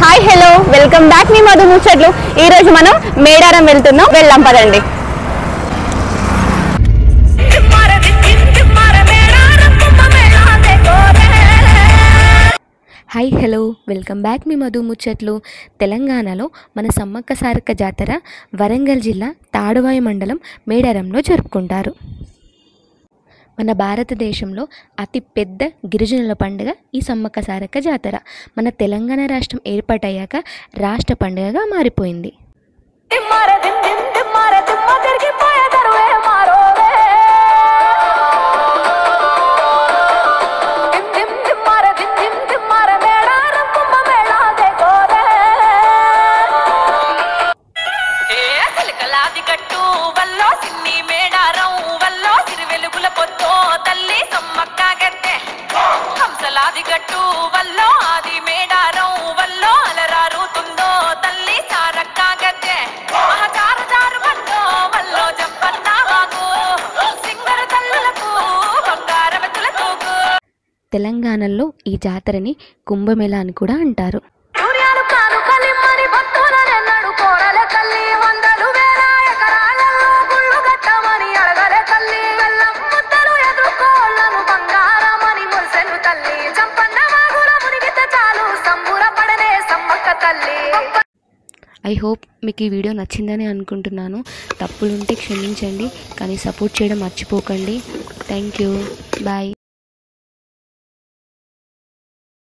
Hi hello welcome back మీ మధు ముచ్చట్లు. ఈరోజు మనం మేడారం వెళ్తున్నాం, వెళ్దాం పదండి. హాయ్ హలో వెల్కమ్ బ్యాక్ మీ మధు ముచ్చట్లు. తెలంగాణలో మన సమ్మక్క సారక్క జాతర వరంగల్ జిల్లా తాడువాయి మండలం మేడారంలో జరుపుకుంటారు. మన భారతదేశంలో అతి పెద్ద గిరిజనుల పండుగ ఈ సమ్మక్క సారక్క జాతర. మన తెలంగాణ రాష్ట్రం ఏర్పాటయ్యాక రాష్ట్ర పండుగగా మారిపోయింది. తెలంగాణలో ఈ జాతరని కుంభమేళా అని కూడా అంటారు. ఐ హోప్ మీకు ఈ వీడియో నచ్చిందని అనుకుంటున్నాను. తప్పులుంటే క్షమించండి, కానీ సపోర్ట్ చేయడం మర్చిపోకండి. Thank you, bye.